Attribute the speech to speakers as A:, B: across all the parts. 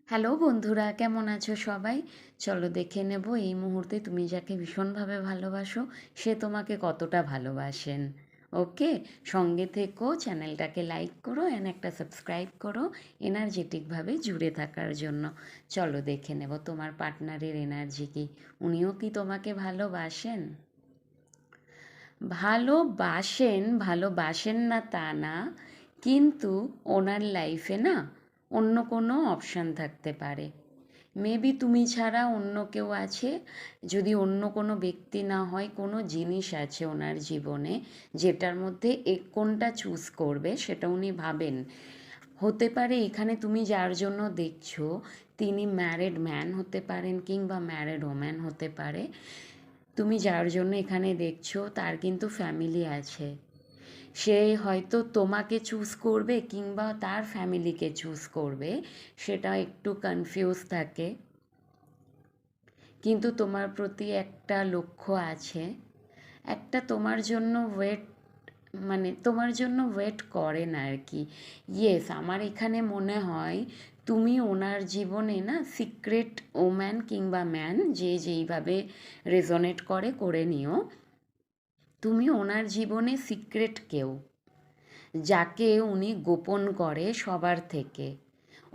A: Hello বন্ধুরা, কেমন আছো সবাই? চলো দেখে নেব এই মুহূর্তে তুমি যাকে ভীষণভাবে ভালোবাসো সে তোমাকে কতটা ভালোবাসেন। ওকে, সঙ্গে থেকো, চ্যানেলটাকে লাইক করো অ্যান্ড একটা সাবস্ক্রাইব করো এনার্জেটিকভাবে জুড়ে থাকার জন্য। চলো দেখে নেব তোমার পার্টনারের এনার্জি কি, উনিও কি তোমাকে ভালোবাসেন? ভালোবাসেন না তা না, কিন্তু ওনার লাইফে না অন্য কোনো অপশান থাকতে পারে। মেবি তুমি ছাড়া অন্য কেউ আছে, যদি অন্য কোনো ব্যক্তি না হয় কোনো জিনিস আছে ওনার জীবনে যেটার মধ্যে কোনটা চুজ করবে সেটা উনি ভাবেন। হতে পারে এখানে তুমি যার জন্য দেখছো তিনি ম্যারিড ম্যান হতে পারেন কিংবা ম্যারিড ওম্যান হতে পারে। তুমি যার জন্য এখানে দেখছো তার কিন্তু ফ্যামিলি আছে। সে হয়তো তোমাকে চুজ করবে কিংবা তার ফ্যামিলিকে চুজ করবে, সেটা একটু কনফিউজ থাকে। কিন্তু তোমার প্রতি একটা লক্ষ্য আছে, একটা তোমার জন্য ওয়েট, মানে তোমার জন্য ওয়েট করেন আর কি। ইয়েস, আমার এখানে মনে হয় তুমি ওনার জীবনে না সিক্রেট ওম্যান কিংবা ম্যান, যে যেইভাবে রেজোনেট করে করে নিও। তুমি ওনার জীবনে সিক্রেট কেউ, যাকে উনি গোপন করে সবার থেকে।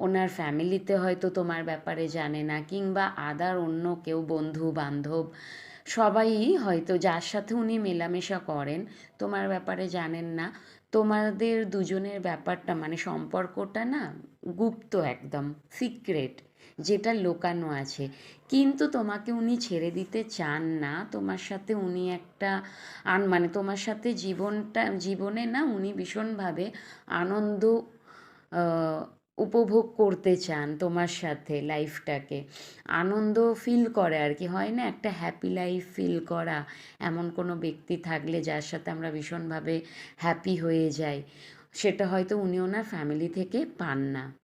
A: ওনার ফ্যামিলিতে হয়তো তোমার ব্যাপারে জানে না, কিংবা আদার অন্য কেউ বন্ধু বান্ধব সবাই হয়তো যার সাথে উনি মেলামেশা করেন তোমার ব্যাপারে জানেন না। তোমাদের দুজনের ব্যাপারটা মানে সম্পর্কটা না গুপ্ত, একদম সিক্রেট, যেটা লুকানো আছে। কিন্তু তোমাকে উনি ছেড়ে দিতে চান না, তোমার সাথে উনি একটা মানে তোমার সাথে জীবনে না উনি ভীষণভাবে আনন্দ আহ, উপভোগ করতে চান তোমার সাথে লাইফটাকে। আনন্দ ফিল করে আর কি, হয় না একটা হ্যাপি লাইফ ফিল করা। এমন কোনো ব্যক্তি থাকলে যার সাথে আমরা ভীষণভাবে হ্যাপি হয়ে যাই, সেটা হয়তো উনি ওনার ফ্যামিলি থেকে পান না।